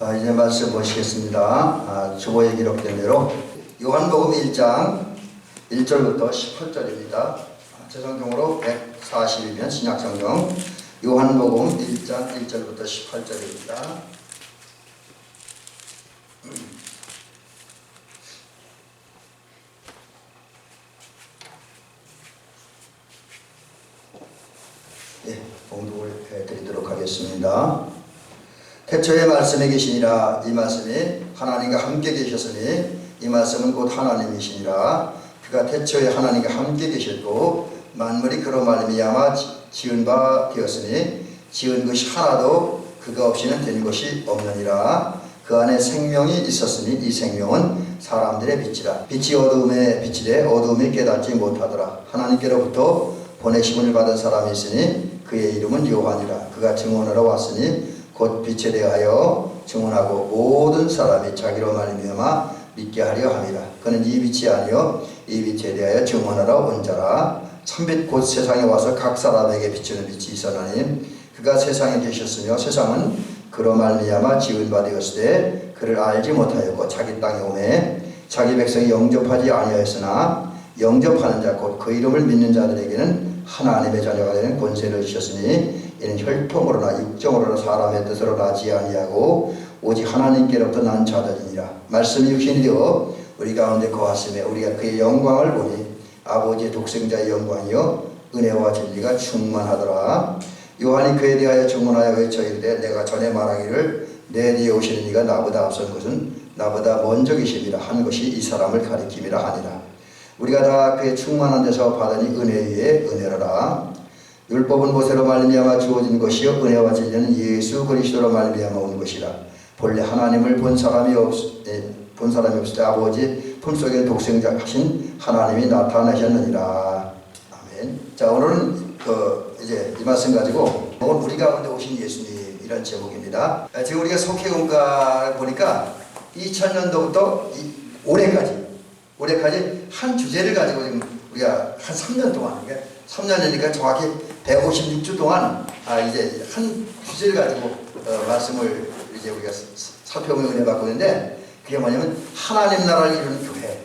이제 말씀 보시겠습니다. 주보에 기록된 대로 요한복음 1장 1절부터 18절입니다. 제성경으로 142면 신약성경 요한복음 1장 1절부터 18절입니다. 봉독을 해드리도록 하겠습니다. 태초에 말씀이 계시니라. 이 말씀이 하나님과 함께 계셨으니 이 말씀은 곧 하나님이시니라. 그가 태초에 하나님과 함께 계셨고 만물이 그로 말미암아 지은 바 되었으니 지은 것이 하나도 그가 없이는 된 것이 없느니라. 그 안에 생명이 있었으니 이 생명은 사람들의 빛이라. 빛이 어두움에 비치되 어두움이 깨닫지 못하더라. 하나님께로부터 보내심을 받은 사람이 있으니 그의 이름은 요한이라. 그가 증언하러 왔으니 곧 빛에 대하여 증언하고 모든 사람이 자기로 말미암아 믿게 하려 함이라. 그는 이 빛이 아니요 이 빛에 대하여 증언하러 온 자라. 참빛 곧 세상에 와서 각 사람에게 비추는 빛이 있었나니 그가 세상에 계셨으며 세상은 그로 말미암아 지은 바 되었으되 그를 알지 못하였고 자기 땅에 오매 자기 백성이 영접하지 아니하였으나 영접하는 자 곧 그 이름을 믿는 자들에게는 하나님의 자녀가 되는 권세를 주셨으니 이는 혈통으로나 육정으로나 사람의 뜻으로 나지 아니하고 오직 하나님께로부터 난 자들이니라. 말씀이 육신이 되어 우리 가운데 거하심에 우리가 그의 영광을 보니 아버지의 독생자의 영광이요 은혜와 진리가 충만하더라. 요한이 그에 대하여 증언하여 외쳐 이르되 내가 전에 말하기를 내 뒤에 오시는 이가 나보다 앞선 것은 나보다 먼저 계심이라 한 것이 이 사람을 가리킴이라 하니라. 우리가 다 그의 충만한 데서 받으니 은혜 위에 은혜로라. 율법은 모세로 말미암아 주어진 것이요 은혜와 진리는 예수 그리스도로 말미암아 온 것이라. 본래 하나님을 본 사람이 없을 때 아버지 품속에 독생자 하신 하나님이 나타나셨느니라. 아멘. 자, 오늘은 이제 이 말씀 가지고 우리 가운데 오신 예수님 이런 제목입니다. 지금 우리가 속회공과 보니까 2000년도부터 올해까지 한 주제를 가지고 지금 우리가 한 3년 동안, 그러니까 3년이니까 정확히 156주 동안 이제 한 주제를 가지고 말씀을 이제 우리가 살펴보는 은혜 받고 있는데 그게 뭐냐면 하나님 나라를 이루는 교회.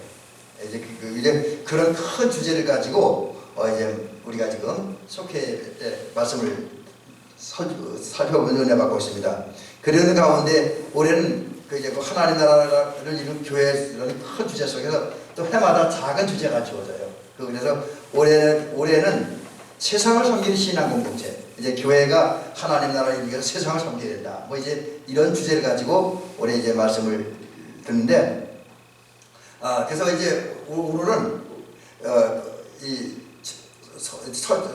이제 그런 큰 주제를 가지고 이제 우리가 지금 속회 때 말씀을 살펴보는 은혜 받고 있습니다. 그런 가운데 올해는 이제 그 하나님 나라를 이루는 교회라는 큰 주제 속에서 또 해마다 작은 주제가 주어져요. 그래서 올해는 세상을 섬기는 신앙 공동체. 이제 교회가 하나님 나라를 이루기 위해서 세상을 섬겨야 된다. 뭐 이제 이런 주제를 가지고 올해 이제 말씀을 듣는데, 그래서 이제 오늘은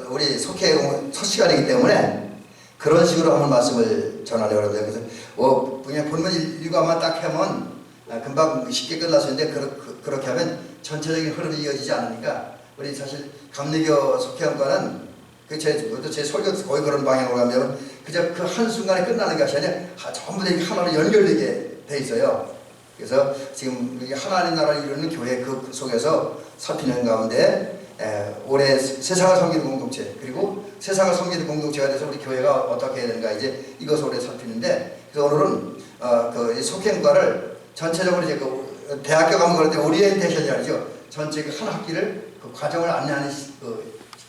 우리 속회 첫 시간이기 때문에 그런 식으로 한번 말씀을 전하려고 합니다. 그래서 그냥 본문 일과만 딱 하면 금방 쉽게 끝날 수 있는데 그렇게 하면 전체적인 흐름이 이어지지 않으니까 우리 사실 감리교 속회원과는 제 설교 거의 그런 방향으로 가면 그저 그 한순간에 끝나는 것이 아니라 전부 다 하나로 연결되게 돼 있어요. 그래서 지금 하나님 나라를 이루는 교회 그 속에서 살피는 가운데 올해 세상을 섬기는 공동체 그리고 세상을 섬기는 공동체가 돼서 우리 교회가 어떻게 해야 되는가 이제 이것을 올해 살피는데 그래서 오늘은 그 속회과를 전체적으로 이제 그 대학교 가면 그런데 오리엔테이션이라죠. 전체 한 학기를 그 과정을 안내하는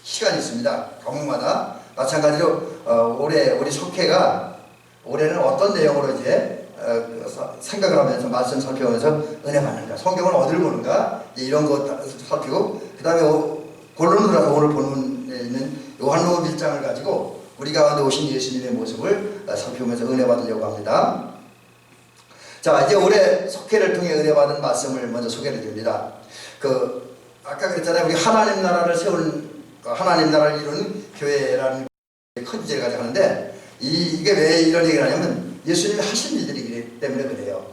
시간이 있습니다. 과목마다 마찬가지로 올해 우리 속회가 올해는 어떤 내용으로 이제 생각을 하면서 말씀 살펴보면서 은혜 받는가, 성경을 어디를 보는가 이런 거 살피고 그 다음에 본론으로 들어서 오늘 본문에 있는 요한복음 1장을 가지고 우리 가운데 오신 예수님의 모습을 살펴보면서 은혜 받으려고 합니다. 자, 이제 올해 속회를 통해 은혜 받은 말씀을 먼저 소개를 드립니다. 아까 그랬잖아요. 우리 하나님 나라를 하나님 나라를 이루는 교회라는 큰 주제를 가지고 하는데 이게 왜 이런 얘기를 하냐면 예수님이 하신 일들이기 때문에 그래요.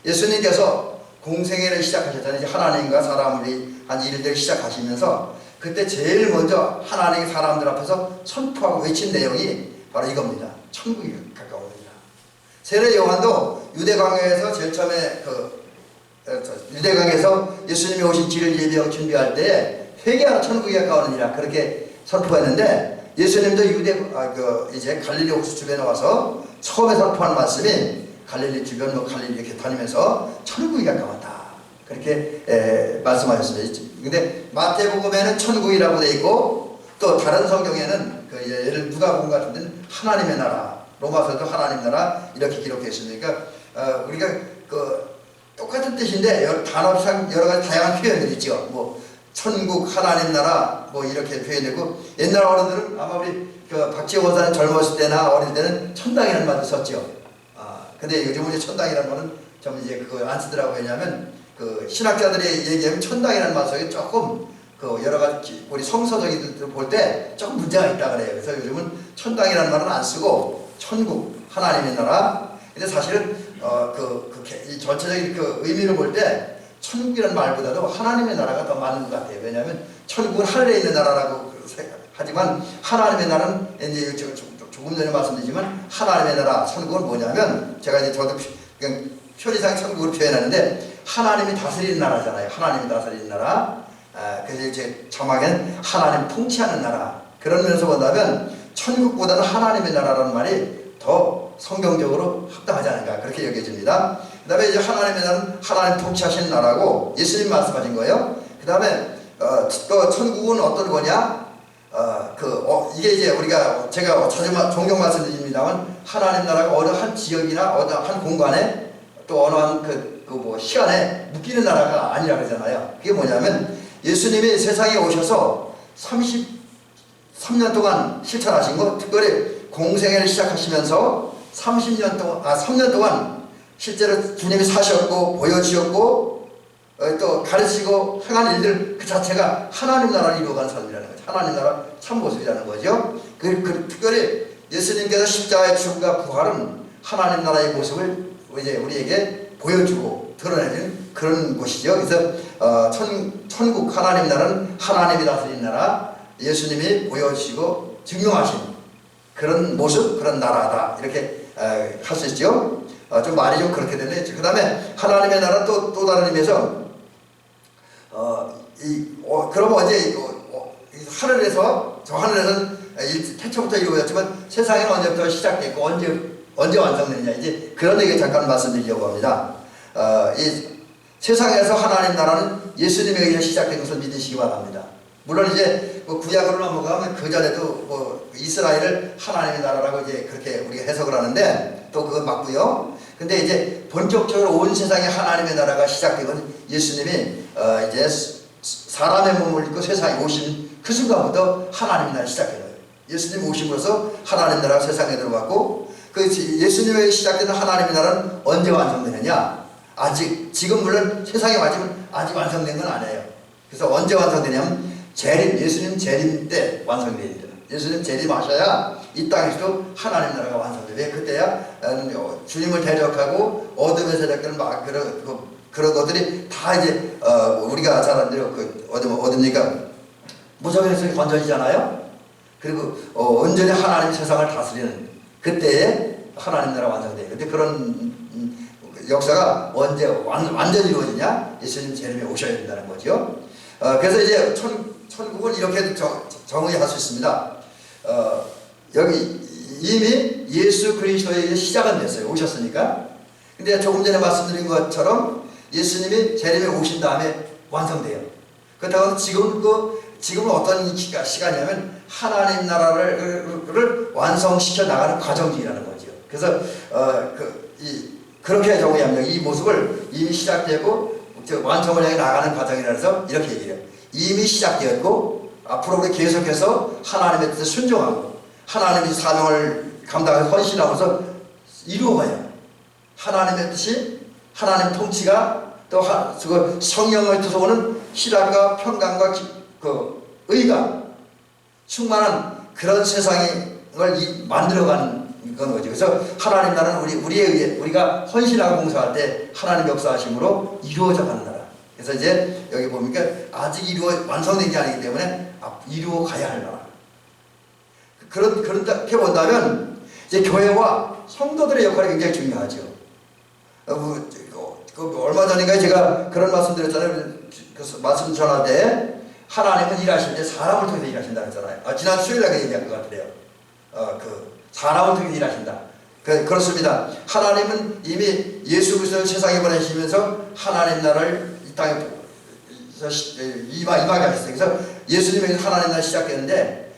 예수님께서 공생애를 시작하셨잖아요. 하나님과 사람을 한 일들을 시작하시면서 그때 제일 먼저 하나님의 사람들 앞에서 선포하고 외친 내용이 바로 이겁니다. 천국이 가까워니다. 세례 요한도 유대강에서 제일 처음에 유대강에서 예수님이 오신 길을 예비하고 준비할 때 회개하라 천국이 가까우니라 그렇게 선포했는데 예수님도 이제 갈릴리 호수 주변에 와서 처음에 선포한 말씀이 갈릴리 주변 뭐 갈릴리 이렇게 다니면서 천국이 가까웠다. 그렇게 말씀하셨습니다. 근데 마태복음에는 천국이라고 돼 있고 또 다른 성경에는 그 예를 누가복음 같은 데는 하나님의 나라, 로마서도 하나님 나라 이렇게 기록되어 있으니까 우리가 그 똑같은 뜻인데 단어상 여러 가지 다양한 표현들이 있죠. 뭐 천국, 하나님 나라 뭐 이렇게 표현되고 옛날 어른들은 아마 우리 그 박지호 원사님 젊었을 때나 어릴 때는 천당이라는 말도 썼죠. 근데 요즘은 이제 천당이라는 말은 좀 이제 그거 안 쓰더라고요. 왜냐하면 그 신학자들이 얘기하면 천당이라는 말 속에 조금 그 여러 가지 우리 성서적인들 볼 때 조금 문제가 있다 그래요. 그래서 요즘은 천당이라는 말은 안 쓰고 천국, 하나님의 나라. 근데 사실은 이 전체적인 그 의미를 볼 때 천국이라는 말보다도 하나님의 나라가 더 맞는 것 같아요. 왜냐하면 천국은 하늘에 있는 나라라고 하지만 하나님의 나라는 이제 조금 전에 말씀드리지만 하나님의 나라, 천국은 뭐냐면 제가 이제 저도 그냥 편의상 천국으로 표현하는데 하나님이 다스리는 나라잖아요. 하나님이 다스리는 나라. 그래서 이제 자막에는 하나님 통치하는 나라. 그런 면에서 본다면 천국보다는 하나님의 나라라는 말이 더 성경적으로 합당하지 않은가 그렇게 여겨집니다. 그 다음에 이제 하나님의 나라는 하나님 통치하시는 나라고 예수님 말씀하신 거예요. 그 다음에 또 천국은 어떤 거냐? 이게 이제 제가 자주 종종 말씀드립니다만 하나님 나라가 어느 한 지역이나 어느 한 공간에 또 어느 한 뭐 시간에 묶이는 나라가 아니라 그러잖아요. 그게 뭐냐면 예수님이 세상에 오셔서 33년 동안 실천하신 거, 특별히 공생애를 시작하시면서 3년 동안 실제로 주님이 사셨고 보여주셨고 또 가르치고 행한 일들 그 자체가 하나님 나라를 이루어가는 삶이라는 거죠. 하나님 나라 참모습이라는 거죠. 특별히 예수님께서 십자가의 죽음과 부활은 하나님 나라의 모습을 이제 우리에게 보여주고 드러내는 그런 곳이죠. 그래서 천국 하나님 나라는 하나님이 다스리는 나라, 예수님이 보여주시고 증명하신 그런 모습, 그런 나라다 이렇게 할 수 있죠. 좀 말이 좀 그렇게 되네. 그 다음에 하나님의 나라 또 다른 의미에서 그럼 어제 하늘에서 저 하늘에서는 태초부터 이루어졌지만 세상에는 언제부터 시작됐고 언제 완성되느냐 이제 그런 얘기 잠깐 말씀드리려고 합니다. 이 세상에서 하나님 나라는 예수님에 의해 시작된 것을 믿으시기 바랍니다. 물론 이제 구약으로 넘어가면 그 전에도 이스라엘을 하나님의 나라라고 이제 그렇게 우리가 해석을 하는데 또 그건 맞고요. 근데 이제 본격적으로 온 세상에 하나님의 나라가 시작된 건 예수님이 이제 사람의 몸을 입고 세상에 오신 그 순간부터 하나님의 나라가 시작해요. 예수님 오심으로써 하나님의 나라가 세상에 들어갔고 그 예수님에 시작되는 하나님의 나라는 언제 완성되느냐? 지금 물론 세상에 맞으면 아직 완성된 건 아니에요. 그래서 언제 완성되냐면 예수님 재림 때 완성됩니다. 예수님 재림하셔야 이 땅에서도 하나님 나라가 완성돼요. 왜 그때야 주님을 대적하고 어둠의 세력들 막 그런 것들이 다 이제 우리가 잘 아는 대로 어둠이니까 무so의 속에 건져지잖아요. 그리고 온전히 하나님 세상을 다스리는 그때에 하나님 나라 완성돼요. 근데 그런 역사가 언제 완전히 이루어지냐? 예수님 재림에 오셔야 된다는 거죠. 그래서 이제 천국은 이렇게 정의할 수 있습니다. 여기 이미 예수 그리스도의 시작은 됐어요. 오셨으니까. 근데 조금 전에 말씀드린 것처럼 예수님이 재림에 오신 다음에 완성돼요. 그렇다고 지금은 어떤 시간이냐면 하나님 나라를 완성시켜 나가는 과정 중이라는 거죠. 그래서 그렇게 정의합니다. 이 모습을 이미 시작되고 완성을 향해 나가는 과정이라서 이렇게 얘기해요. 이미 시작되었고 앞으로 우리 계속해서 하나님의 뜻에 순종하고 하나님의 사명을 감당해서 헌신하면서 이루어가요. 하나님의 뜻이 하나님 통치가 또 성령을 뜻으로 오는 희락과 평강과 의가 충만한 그런 세상을 만들어가는 그런 거죠. 그래서 하나님 나라는 우리에 의해 우리가 헌신하고 봉사할 때 하나님 역사하심으로 이루어져 가는 나라. 그래서 이제 여기 보니까 아직 완성된 게 아니기 때문에 이루어 가야 할 나라. 그렇게 본다면 이제 교회와 성도들의 역할이 굉장히 중요하죠. 얼마 전인가 제가 그런 말씀 드렸잖아요. 그 말씀 전할 때 하나님은 일하실 때 사람을 통해서 일하신다 그랬잖아요. 지난 수요일에 얘기한 것 같아요. 사람을 통해서 일하신다. 그렇습니다. 하나님은 이미 예수 그리스도를 세상에 보내시면서 하나님 나라를 이 땅에 임하게 하셨어요. 그래서 예수님의 하나님 나라 시작했는데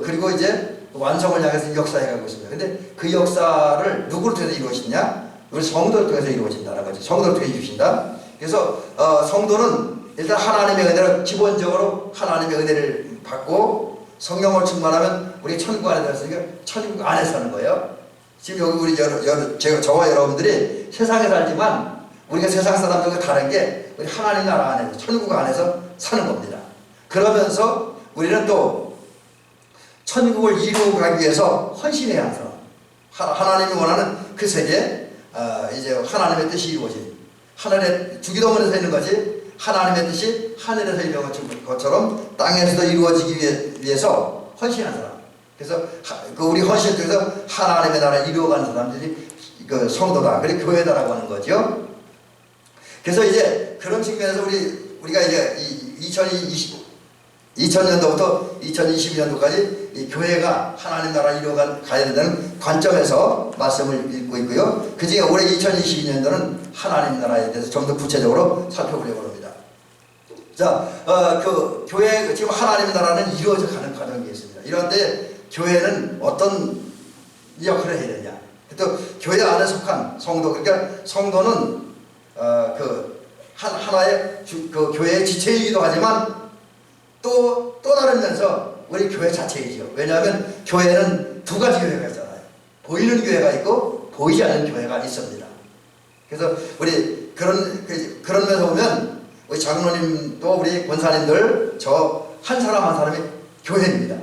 그리고 이제 완성을 향해서 역사해 가고 있습니다. 근데 그 역사를 누구를 통해서 이루어지냐? 우리 성도를 통해서 이루어진다는 거죠. 성도를 통해 주신다. 그래서 성도는 일단 하나님의 은혜를 기본적으로 하나님의 은혜를 받고 성령을 충만하면 우리 천국 안에 들었으니까 천국 안에 사는 거예요. 지금 여기 우리 저와 여러분들이 세상에 살지만 우리가 세상 사람들과 다른 게 우리 하나님 나라 안에서 천국 안에서 사는 겁니다. 그러면서 우리는 또 천국을 이루어가기 위해서 헌신해야 하는 사람. 하나님이 원하는 그 세계, 이제 하나님의 뜻이 이루어진 하늘에 주기도문에 서 있는 거지 하나님의 뜻이 하늘에서 이루어진 것처럼 땅에서도 이루어지기 위해서 헌신한 사람. 그래서 우리 헌신 중에서 하나님의 나라 이루어가는 사람들이 그 성도다. 그리고 교회다라고 하는 거죠. 그래서 이제 그런 측면에서 우리가 이제 2000년도부터 2022년도까지 이 교회가 하나님 나라 이루어가야 된다는 관점에서 말씀을 읽고 있고요. 그 중에 올해 2022년도는 하나님 나라에 대해서 좀 더 구체적으로 살펴보려고 합니다. 자, 그 교회, 지금 하나님 나라는 이루어져 가는 과정이 있습니다. 이런데 교회는 어떤 역할을 해야 되냐. 또 교회 안에 속한 성도, 그러니까 성도는 하나의 그 교회의 지체이기도 하지만 또 다른 면서 우리 교회 자체이죠. 왜냐하면 교회는 두 가지 교회가 있잖아요. 보이는 교회가 있고 보이지 않는 교회가 있습니다. 그래서 우리 그런 면에서 보면 우리 장로님도 우리 권사님들 저 한 사람 한 사람이 교회입니다.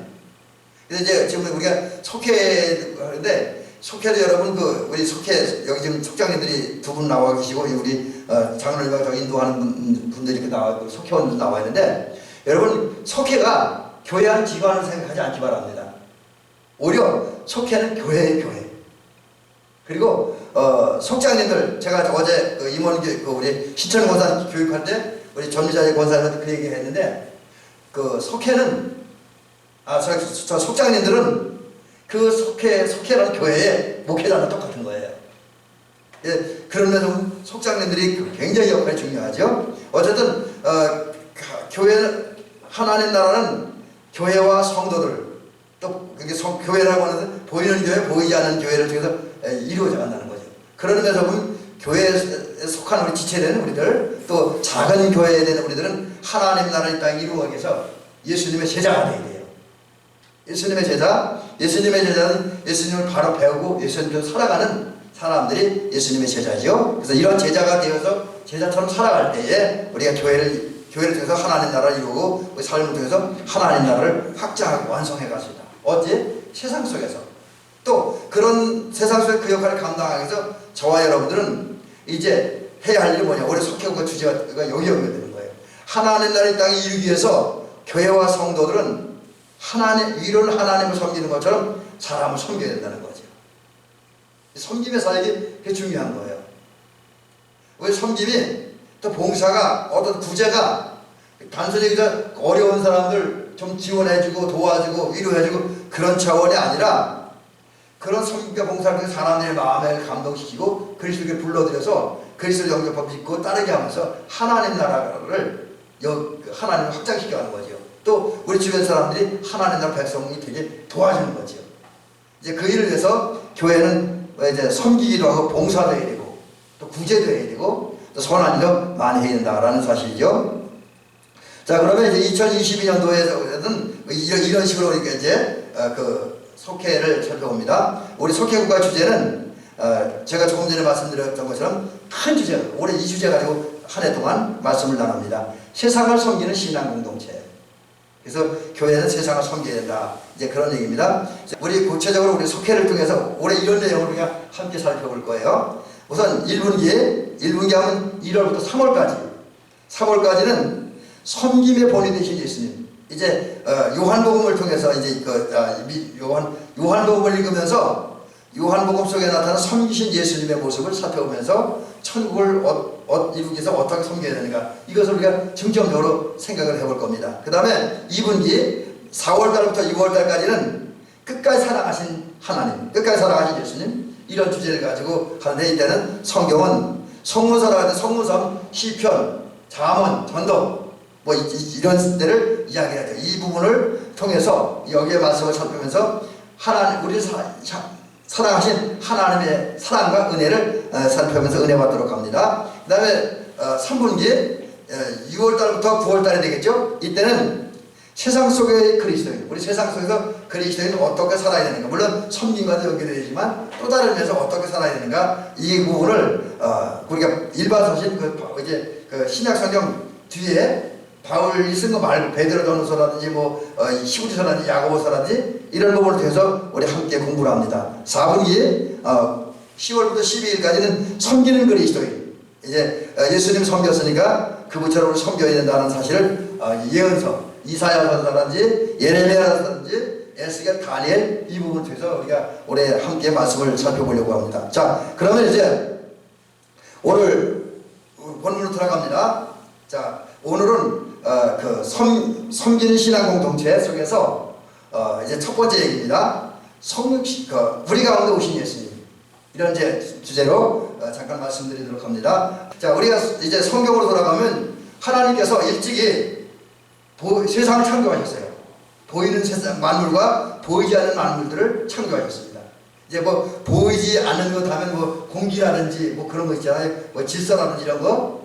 그래서 이제 지금 우리가 속회인데 속회도 여러분 우리 속회 여기 지금 속장님들이 두 분 나와 계시고 우리 장로님하고 인도하는 분들이 이렇게 나와 속회원들 나와 있는데 여러분 속회가 교회한 기관을 생각하지 않기 바랍니다. 오히려 속회는 교회의 교회. 그리고 속장님들 제가 어제 임원교 우리 신천 권사 교육할 때 우리 전미자의 권사님한테 그 얘기 했는데 그 속회는 저 속장님들은 그 속회라는 교회의 목회자랑 똑같은 거예요. 예, 그런 면에서 속장님들이 굉장히 역할이 중요하죠. 어쨌든 교회 하나님 나라는 교회와 성도들 또 그게 교회라고 하는 보이는 교회 보이지 않는 교회를 통해서 이루어져 간다는 거죠. 그런 면에서 보면 교회에 속한 우리 지체되는 우리들 또 작은 교회에 되는 우리들은 하나님 나라의 땅에 이루어가기 위해서 예수님의 제자가 되어야 돼요. 예수님의 제자는 예수님을 바로 배우고 예수님을 살아가는 사람들이 예수님의 제자죠. 그래서 이런 제자가 되어서 제자처럼 살아갈 때에 우리가 교회를 통해서 하나님 나라를 이루고 우리 삶을 통해서 하나님 나라를 확장하고 완성해 갈 수 있다. 어찌? 세상 속에서. 또 그런 세상 속에 그 역할을 감당하기 위해서 저와 여러분들은 이제 해야 할 일이 뭐냐. 우리 속회국가 주제가 여기 연결되는 거예요. 하나님 나라의 땅에 이루기 위해서 교회와 성도들은 위로는 하나님을 섬기는 것처럼 사람을 섬겨야 된다는 거죠. 섬김의 사역이 그게 중요한 거예요. 왜 섬김이 또 봉사가 어떤 구제가 단순히 그냥 어려운 사람들 좀 지원해주고 도와주고 위로해주고 그런 차원이 아니라 그런 섬김과 봉사를 통해 사람들의 마음을 감동시키고 그리스도를 불러들여서 그리스도 영접하고 믿고 따르게 하면서 하나님 나라를 하나님을 확장시켜가는 거죠. 또 우리 주변 사람들이 하나님 나라 백성이 되게 도와주는 거죠. 이제 그 일을 위해서 교회는 이제 섬기기도 하고 봉사도 해야 되고 또 구제도 해야 되고 또 선한 일도 많이 해야 된다라는 사실이죠. 자, 그러면 이제 2022년도에는 이런 식으로 우리가 이제 그 속회를 살펴봅니다. 우리 속회국가 주제는 제가 조금 전에 말씀드렸던 것처럼 큰 주제, 올해 이 주제 가지고 한 해 동안 말씀을 나눕니다. 세상을 섬기는 신앙 공동체. 그래서 교회는 세상을 섬겨야 된다. 이제 그런 얘기입니다. 우리 구체적으로 우리 속회를 통해서 올해 이런 내용을 우리가 함께 살펴볼 거예요. 우선 1분기 하면 1월부터 3월까지는 섬김의 본이 되신 예수님. 이제 요한복음을 통해서 이제 요한복음을 읽으면서 요한복음 속에 나타난 섬기신 예수님의 모습을 살펴보면서 천국을 이루기 위해서 어떻게 섬겨야 되는가 이것을 우리가 중점적으로 생각을 해볼 겁니다. 그 다음에 2분기 4월달부터 6월달까지는 끝까지 사랑하신 하나님, 끝까지 사랑하신 예수님, 이런 주제를 가지고 하는데, 이때는 성경은 성문서라고 하는데 성문서, 시편, 잠언, 전도 뭐 이런 데를 이야기하죠. 이 부분을 통해서 여기에 말씀을 살피면서 하나님, 우리 사랑하신 하나님의 사랑과 은혜를 살펴보면서 은혜 받도록 합니다. 그 다음에 3분기 6월달부터 9월달이 되겠죠. 이때는 세상 속의 그리스도인, 우리 세상 속에서 그리스도인은 어떻게 살아야 되는가, 물론 섬김과도 연결되지만 또 다른 면에서 어떻게 살아야 되는가, 이 부분을 우리가 일반서신 그 신약성경 뒤에 바울이 쓴 거 말고 베드로전서라든지 뭐 히브리서라든지 야고보서라든지 이런 부분을 통해서 우리 함께 공부를 합니다. 4분기 10월부터 12일까지는 섬기는 그리스도인, 이제 예수님 섬겼으니까 그분처럼 섬겨야 된다는 사실을 예언서 이사야서라든지 예레미야서라든지 에스겔, 다니엘 이 부분을 통해서 우리가 올해 함께 말씀을 살펴보려고 합니다. 자, 그러면 이제 오늘 본문으로 들어갑니다. 자, 오늘은 그 섬기는 신앙 공동체 속에서 이제 첫 번째 얘기입니다. 우리 가운데 오신 예수님, 이런 이제 주제로 잠깐 말씀드리도록 합니다. 자, 우리가 이제 성경으로 돌아가면 하나님께서 일찍이 세상을 창조하셨어요. 보이는 세상 만물과 보이지 않는 만물들을 창조하셨습니다. 이제 뭐 보이지 않는 것 하면 뭐 공기라든지 뭐 그런 거 있잖아요. 뭐 질서라든지 이런 거,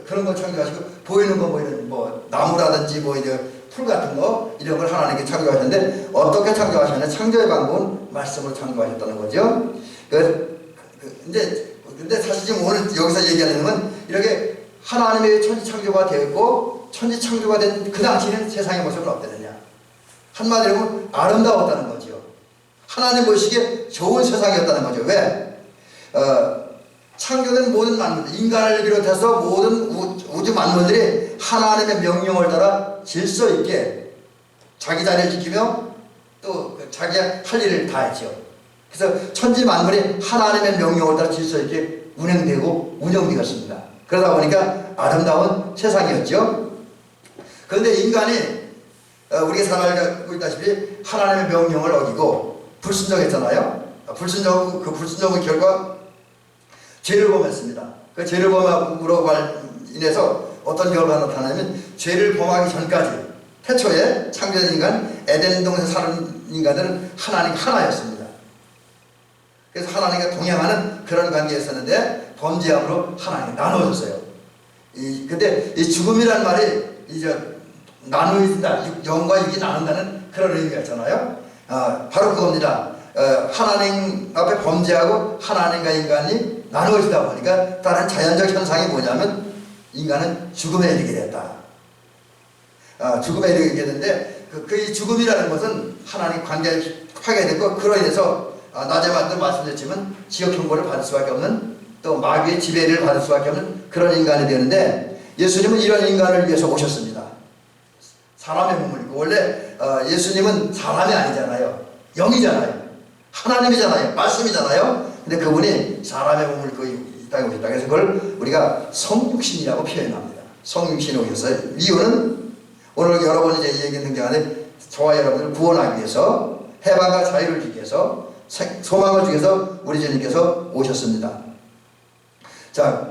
그런 거 창조하시고, 보이는 거 보이는 뭐 나무라든지 뭐 이제 풀 같은 거 이런 걸 하나님께 창조하셨는데, 어떻게 창조하셨냐? 창조의 방법은 말씀으로 창조하셨다는 거죠. 근데 사실 지금 오늘 여기서 얘기하는 건 이렇게 하나님의 천지 창조가 되었고, 천지 창조가 된 그 당시에는 세상의 모습은 어땠느냐? 한마디로 하면 아름다웠다는 거죠. 하나님 보시기에 좋은 세상이었다는 거죠. 왜? 창조된 모든 만물, 인간을 비롯해서 모든 우주 만물들이 하나님의 명령을 따라 질서 있게 자기 자리를 지키며 또 자기 할 일을 다 했죠. 그래서 천지 만물이 하나님의 명령을 따라 질서 있게 운행되고 운영되었습니다. 그러다 보니까 아름다운 세상이었죠. 그런데 인간이 우리가 살아가고 있다시피 하나님의 명령을 어기고 불순종했잖아요. 불순종의 결과 죄를 범했습니다. 그 죄를 범함으로 인해서 어떤 결과가 나타나냐면, 죄를 범하기 전까지 태초에 창조된 인간, 에덴 동에서 사는 인간들은 하나님 하나였습니다. 그래서 하나님과 동행하는 그런 관계였었는데, 범죄함으로 하나님이 나누어졌어요. 근데 이 죽음이란 말이 이제 나누어진다, 영과 육이 나눈다는 그런 의미가 있잖아요. 바로 그겁니다. 하나님 앞에 범죄하고 하나님과 인간이 나누어지다 보니까 다른 자연적 현상이 뭐냐면, 인간은 죽음에 이르게 됐다. 죽음에 이르게 됐는데, 그 죽음이라는 것은 하나님 관계를 파괴됐고, 그로 인해서 낮에만도 말씀드렸지만 지옥형벌을 받을 수밖에 없는, 또 마귀의 지배를 받을 수밖에 없는 그런 인간이 되는데, 예수님은 이런 인간을 위해서 오셨습니다. 사람의 몸을 입고, 원래 예수님은 사람이 아니잖아요. 영이잖아요. 하나님이잖아요. 말씀이잖아요. 근데 그분이 사람의 몸을 입고 이 땅에 오셨다. 그래서 그걸 우리가 성육신이라고 표현합니다. 성육신이 오셨어요. 이유는 오늘 여러 번 이제 얘기 등장하는데, 저와 여러분을 구원하기 위해서, 해방과 자유를 주기 위해서, 소망을 주기 위해서 우리 주님께서 오셨습니다. 자,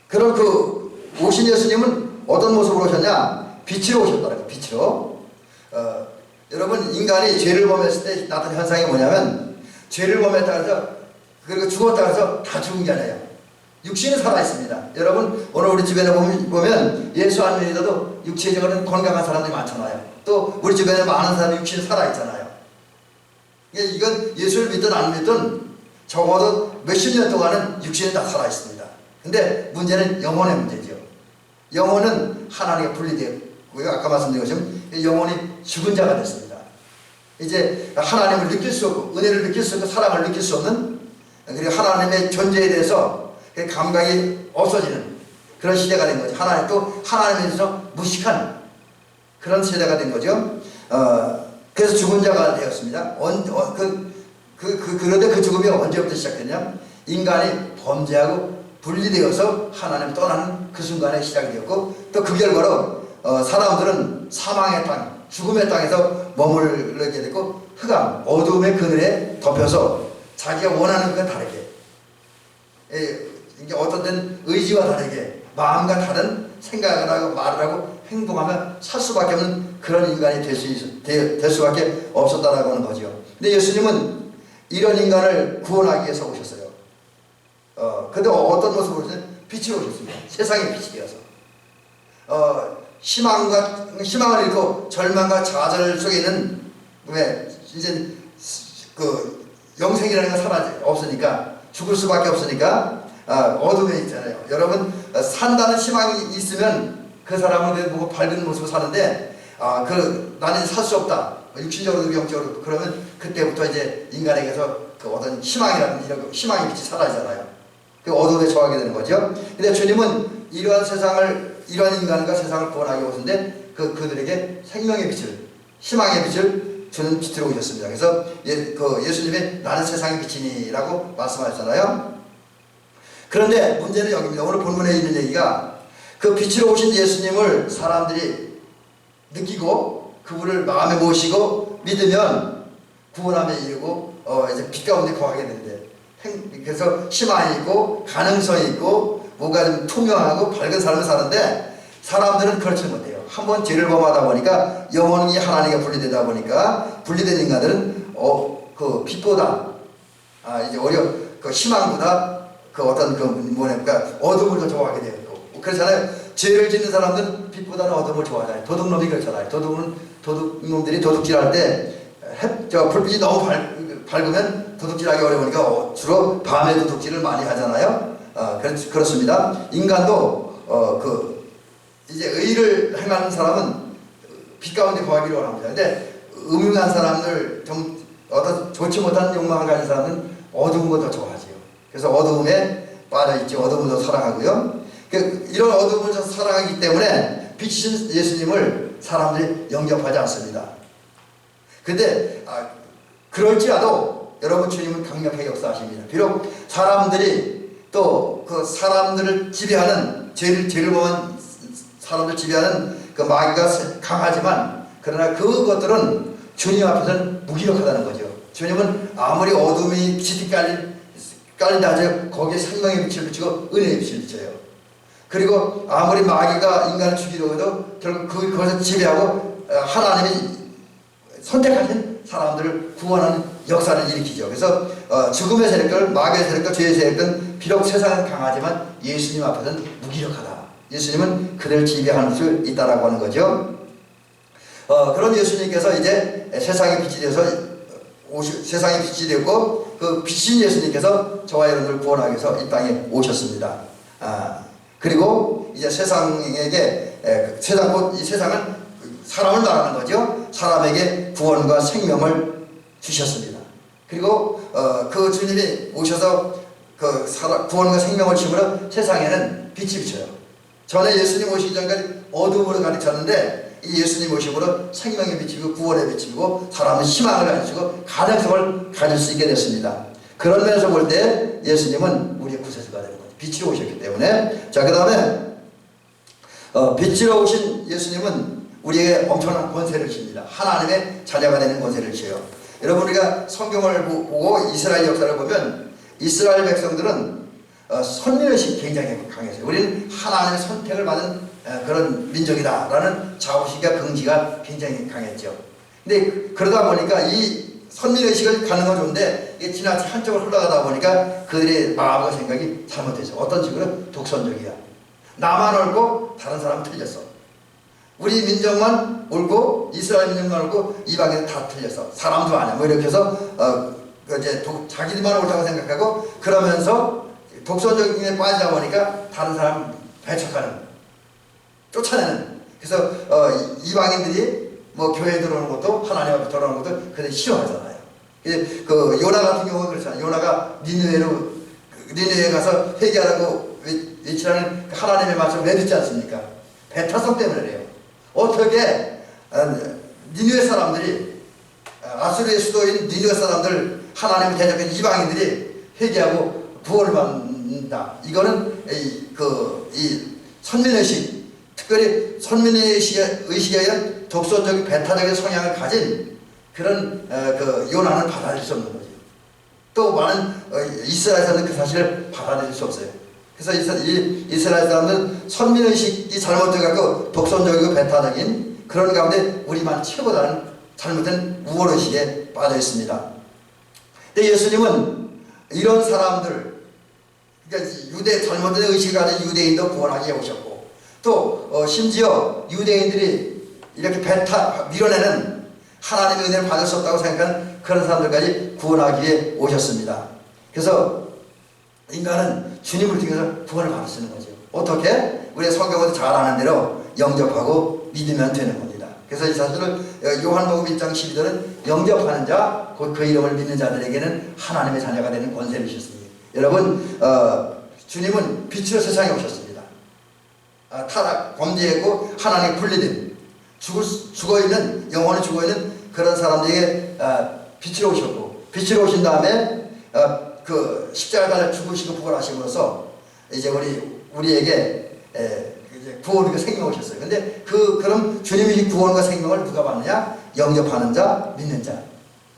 그럼 그 오신 예수님은 어떤 모습으로 오셨냐? 빛으로 오셨다는 거예요. 빛으로. 여러분, 인간이 죄를 범했을 때 나타난 현상이 뭐냐면, 죄를 범했다 해서, 그리고 죽었다 해서 다 죽은 게 아니에요. 육신은 살아있습니다. 여러분, 오늘 우리 주변에 보면 예수 안 믿어도 육체적으로는 건강한 사람들이 많잖아요. 또 우리 주변에 많은 사람이 육신이 살아있잖아요. 이건 예수를 믿든 안 믿든 적어도 몇십 년 동안은 육신이 다 살아있습니다. 근데 문제는 영혼의 문제죠. 영혼은 하나님과 분리되고, 아까 말씀드린 것처럼 영혼이 죽은 자가 됐습니다. 이제 하나님을 느낄 수 없고, 은혜를 느낄 수 없고, 사랑을 느낄 수 없는, 그리고 하나님의 존재에 대해서 감각이 없어지는 그런 시대가 된 거죠. 하나님에 대해서 무식한 그런 세대가 된 거죠. 그래서 죽은 자가 되었습니다. 그런데 그 죽음이 언제부터 시작됐냐? 인간이 범죄하고 분리되어서 하나님을 떠나는 그 순간에 시작이 되었고, 또 그 결과로 사람들은 사망의 땅, 죽음의 땅에서 머물게 됐고, 흑암, 어두움의 그늘에 덮여서 자기가 원하는 것과 다르게, 이게 어떤 때는 의지와 다르게 마음과 다른 생각을 하고 말을 하고 행동하며 살 수밖에 없는 그런 인간이 될 수밖에 없었다라고 하는 거죠. 근데 예수님은 이런 인간을 구원하기 위해서 오셨어요. 근데 어떤 모습으로 오셨어요? 빛으로 오셨습니다. 세상의 빛이 되어서. 희망을 잃고 절망과 좌절 속에 있는, 왜 이제 그 영생이라는 건 없으니까, 죽을 수밖에 없으니까 어둠에 있잖아요. 여러분, 산다는 희망이 있으면 그 사람은 보고 밝은 모습으로 사는데, 나는 살 수 없다, 육신적으로도 영적으로도, 그러면 그때부터 이제 인간에게서 그 어떤 희망이라는 이런 희망의 빛이 사라지잖아요. 그 어둠에 처하게 되는 거죠. 근데 주님은 이러한 인간과 세상을 구원하기 오셨는데, 그들에게 생명의 빛을, 희망의 빛을 주는 빛으로 오셨습니다. 그래서 예수님이 나는 세상의 빛이니라고 말씀하셨잖아요. 그런데 문제는 여기입니다. 오늘 본문에 있는 얘기가, 그 빛으로 오신 예수님을 사람들이 느끼고 그분을 마음에 모시고 믿으면 구원함에 이르고 이제 빛 가운데 거하게 되는데, 그래서 희망이 있고 가능성이 있고 뭔가 좀 투명하고 밝은 삶을 사는데, 사람들은 그렇지 못해요. 한번 죄를 범하다 보니까 영원히 하나님과 분리되다 보니까, 분리된 인간들은 그 빛보다 이제 그 희망보다 그 어떤 그러니까 어둠을 더 좋아하게 되고, 그렇잖아요. 죄를 짓는 사람들은 빛보다는 어둠을 좋아하잖아요. 도둑놈이 그렇잖아요. 도둑놈들이 도둑질할 때 불빛이 너무 밝으면 도둑질하기 어려우니까 주로 밤에 도둑질을 많이 하잖아요. 그렇습니다. 인간도 이제 의를 행하는 사람은 빛 가운데 거하기를 원합니다. 근데 음흉한 사람들, 어떤 좋지 못한 욕망을 가진 사람은 어두운 걸 더 좋아하지요. 그래서 어두움에 빠져있지, 어두움을 더 사랑하고요. 이런 어두움을 더 사랑하기 때문에 빛이신 예수님을 사람들이 영접하지 않습니다. 근데 그럴지라도 여러분, 주님은 강력하게 역사하십니다. 비록 사람들이 또 그 사람들을 지배하는, 죄를 범한 사람들 지배하는 그 마귀가 강하지만, 그러나 그것들은 주님 앞에서는 무기력하다는 거죠. 주님은 아무리 어둠이 빛이 깔린다 하죠, 거기에 생명의 빛을 비추고 은혜의 빛을 비춰요. 그리고 아무리 마귀가 인간을 죽이려고 해도 결국 그것을 지배하고 하나님이 선택하신 사람들을 구원하는 역사를 일으키죠. 그래서 죽음의 세력들, 마귀의 세력들, 죄의 세력들은 비록 세상은 강하지만 예수님 앞에서는 무기력하다. 예수님은 그들을 지배할 수 있다라고 하는 거죠. 그런 예수님께서 이제 세상의 빛이 되어서 세상의 빛이 되었고, 그 빛인 예수님께서 저와 여러분을 구원하기 위해서 이 땅에 오셨습니다. 그리고 이제 세상에게, 이 세상은 사람을 말하는 거죠. 사람에게 구원과 생명을 주셨습니다. 그리고 그 주님이 오셔서 구원과 생명을 주므로 세상에는 빛이 비쳐요. 전에 예수님 오시기 전까지 어둠으로 가득 찼는데, 이 예수님 오심으로 생명의 빛이고 구원의 빛이고 사람은 희망을 가지고 가능성을 가질 수 있게 됐습니다. 그런 면에서 볼 때 예수님은 우리의 구세주가 되는 거죠. 빛으로 오셨기 때문에. 자, 그 다음에 빛으로 오신 예수님은 우리에게 엄청난 권세를 주십니다. 하나님의 자녀가 되는 권세를 주어요. 여러분, 우리가 성경을 보고 이스라엘 역사를 보면 이스라엘 백성들은 선민의식이 굉장히 강했어요. 우리는 하나님의 선택을 받은 그런 민족이다라는 자부심과 긍지가 굉장히 강했죠. 근데 그러다 보니까 이 선민의식을 갖는 건 좋은데, 이게 지나치 한쪽으로 흘러가다 보니까 그들의 마음과 생각이 잘못되죠. 어떤 식으로? 독선적이야. 나만 옳고 다른 사람은 틀렸어. 우리 민족만 옳고 이스라엘 민족만 옳고 이방인은 다 틀렸어. 사람도 아니야. 뭐 이렇게 해서 이제 자기들만 옳다고 생각하고, 그러면서 독선적인 게 빠지다 보니까 다른 사람 배척하는, 쫓아내는. 그래서 이방인들이 뭐 교회에 들어오는 것도, 하나님 앞에 들어오는 것도 그들이 싫어하잖아요. 그 요나 같은 경우가 그렇잖아요. 요나가 니느웨에 가서 회개하라고 외치라는 하나님의 말씀을 왜 듣지 않습니까? 배타성 때문에 그래요. 어떻게 니느웨 사람들이, 아수르의 수도인 니느웨 사람들, 하나님을 대적한 이방인들이 회개하고 구원을 받는다. 이거는 이 선민의식, 특별히 선민의식이 아니라 독선적인 배타적인 성향을 가진 그런 요나는 받아들일 수 없는 거죠. 또 많은 이스라엘 사람들은 그 사실을 받아들일 수 없어요. 그래서 이스라엘 사람들은 선민의식이 잘못돼갖고 독선적이고 배타적인 그런 가운데 우리만 최고 다른 잘못된 우월의식에 빠져 있습니다. 근데 예수님은 이런 사람들, 그러니까 잘못된 의식을 가진 유대인도 구원하기 위해 오셨고, 또 심지어 유대인들이 이렇게 밀어내는 하나님의 은혜를 받을 수 없다고 생각하는 그런 사람들까지 구원하기 위해 오셨습니다. 그래서 인간은 주님을 통해서 구원을 받을 수 있는 거죠. 어떻게? 우리 성경에서 잘 아는 대로 영접하고 믿으면 되는 겁니다. 그래서 이 사실을 요한복음 1장 12절은 영접하는 자, 곧 그 이름을 믿는 자들에게는 하나님의 자녀가 되는 권세를 주셨습니다. 여러분, 주님은 빛으로 세상에 오셨습니다. 타락, 범죄했고 하나님께 분리된 죽어있는, 영혼이 죽어있는 그런 사람들에게 빛으로 오셨고, 빛으로 오신 다음에 그 십자가를 죽으시고 부활하심으로써 이제 우리에게 이제 구원과 생명을 오셨어요. 근데 그럼 주님이 구원과 생명을 누가 받느냐? 영접하는 자, 믿는 자.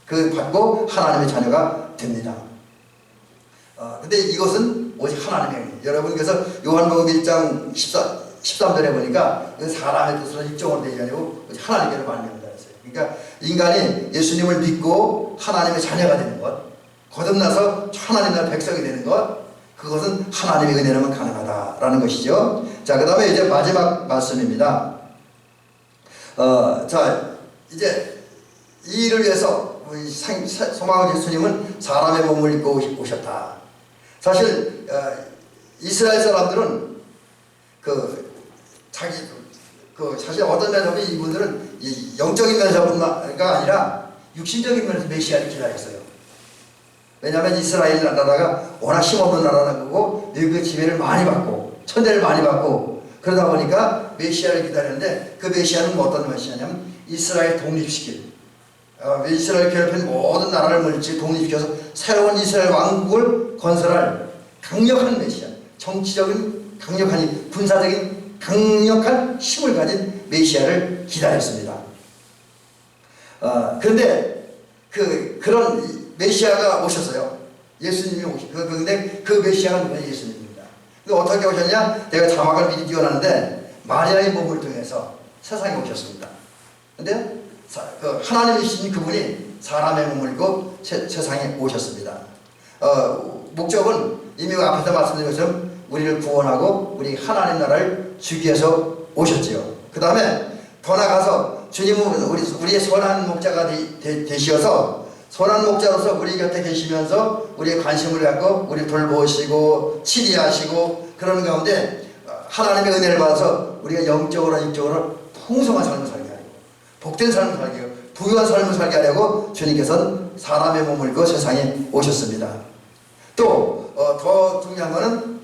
그 받고 하나님의 자녀가 됩니다. 근데 이것은 오직 하나님의 은혜. 여러분, 그래서 요한복음 1장 13절에 보니까 사람의 뜻으로 입종으로 되지 아니고 오직 하나님께로 말미암는다 했어요. 그러니까 인간이 예수님을 믿고 하나님의 자녀가 되는 것, 거듭나서 하나님 나라 백성이 되는 것, 그것은 하나님의 은혜로만 가능하다라는 것이죠. 자, 그 다음에 이제 마지막 말씀입니다. 자, 이제 이 일을 위해서 우리 소망의 예수님은 사람의 몸을 입고 오셨다. 사실 이스라엘 사람들은 사실 어떤 면에서 이분들은 영적인 면에서가 아니라 육신적인 면에서 메시아를 기다렸어요. 왜냐하면 이스라엘 나라가 워낙 힘없는 나라고 그 지배를 많이 받고 천대를 많이 받고 그러다 보니까 메시아를 기다렸는데, 그 메시아는 어떤 메시아냐면 이스라엘 독립시킬, 이스라엘 괴롭힌 모든 나라를 물리치고 독립시켜서 새로운 이스라엘 왕국을 건설할 강력한 메시아, 정치적인 강력한, 군사적인 강력한 힘을 가진 메시아를 기다렸습니다. 그런데 그런 메시아가 오셨어요. 예수님이 오셨어요. 그런데 그 메시아가 누구냐? 예수님입니다. 어떻게 오셨냐? 내가 자막을 미리 띄워놨는데 마리아의 몸을 통해서 세상에 오셨습니다. 근데 하나님이신 그분이 사람의 몸을 입고 세상에 오셨습니다. 목적은 이미 앞에서 말씀드린 것처럼 우리를 구원하고 우리 하나님 나라를 주기 위해서 오셨지요. 그 다음에 더 나가서 주님은 우리의 선한 목자가 되시어서 선한 목자로서 우리 곁에 계시면서 우리의 관심을 갖고 우리를 돌보시고 치리하시고 그러는 가운데 하나님의 은혜를 받아서 우리가 영적으로 육적으로 풍성한 삶을 살게 하려고, 복된 삶을 살게 하고 부유한 삶을 살게 하려고 주님께서는 사람의 몸을 입고 세상에 오셨습니다. 또 더 중요한 것은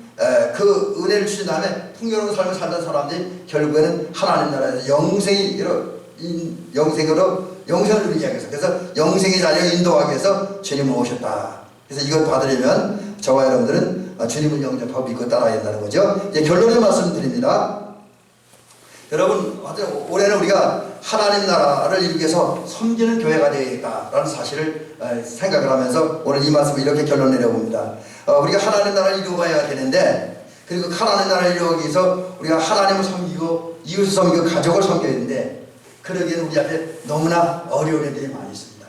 그 은혜를 주신 다음에 풍요로운 삶을 살던 사람들이 결국에는 하나님 나라에서 영생을 누리기 위해서, 그래서 영생의 자리를 인도하기 위해서 주님을 오셨다. 그래서 이걸 받으려면 저와 여러분들은 주님을 영접하고 믿고 따라야 된다는 거죠. 이제 결론을 말씀드립니다. 여러분, 올해는 우리가 하나님 나라를 이루기 위해서 섬기는 교회가 되어야겠다라는 사실을 생각을 하면서 오늘 이 말씀을 이렇게 결론 내려봅니다. 우리가 하나님 나라를 이루어가야 되는데, 그리고 하나님 나라를 이루기 위해서 우리가 하나님을 섬기고 이웃을 섬기고 가족을 섬겨야 되는데, 그러기에는 우리 앞에 너무나 어려운 일들이 많이 있습니다.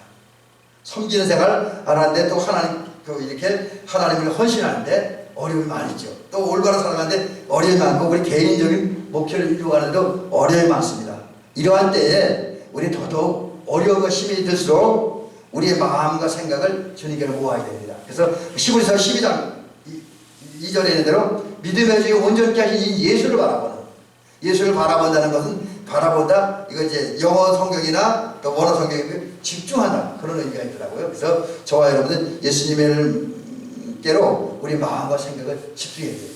섬기는 생활 안 하는데 또 이렇게 하나님을 헌신하는데 어려움이 많이 있죠. 또 올바로 살아가는데 어려움이 많고, 우리 개인적인 목표를 이루어가는데도 어려움이 많습니다. 이러한 때에 우리 더더욱 어려움과 힘이 들수록 우리의 마음과 생각을 주님께로 모아야 됩니다. 그래서 히브리서 12장 2절에 있는 대로 믿음의 주에 온전케 하신 이 예수를 바라본다는 것은 바라본다, 이거 이제 영어 성경이나 또 원어 성경에 집중한다, 그런 의미가 있더라고요. 그래서 저와 여러분은 예수님께로 우리 마음과 생각을 집중해야 돼요.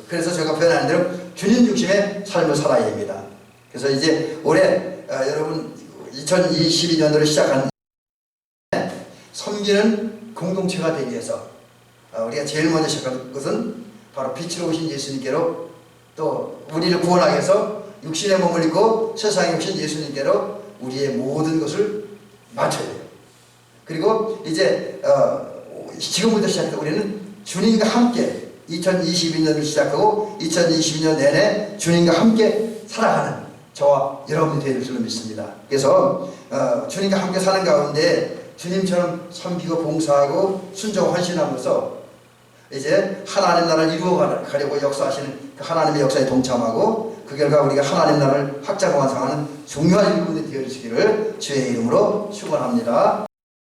그래서 제가 표현하는 대로 주님 중심의 삶을 살아야 됩니다. 그래서 이제 올해 여러분 2022년도를 시작한 섬기는 공동체가 되기 위해서 우리가 제일 먼저 시작한 것은 바로 빛으로 오신 예수님께로, 또 우리를 구원하기 위해서 육신의 몸을 입고 세상에 오신 예수님께로 우리의 모든 것을 맞춰야 돼요. 그리고 이제 지금부터 시작해서 우리는 주님과 함께 2022년을 시작하고 2022년 내내 주님과 함께 살아가는 저와 여러분이 되실 줄로 믿습니다. 그래서 주님과 함께 사는 가운데 주님처럼 섬기고 봉사하고 순종 헌신하면서 이제 하나님 나라를 이루어 가려고 역사하시는 그 하나님의 역사에 동참하고 그 결과 우리가 하나님 나라를 확장 완성하는 중요한 일꾼이 되어주시기를 주의 이름으로 축원합니다.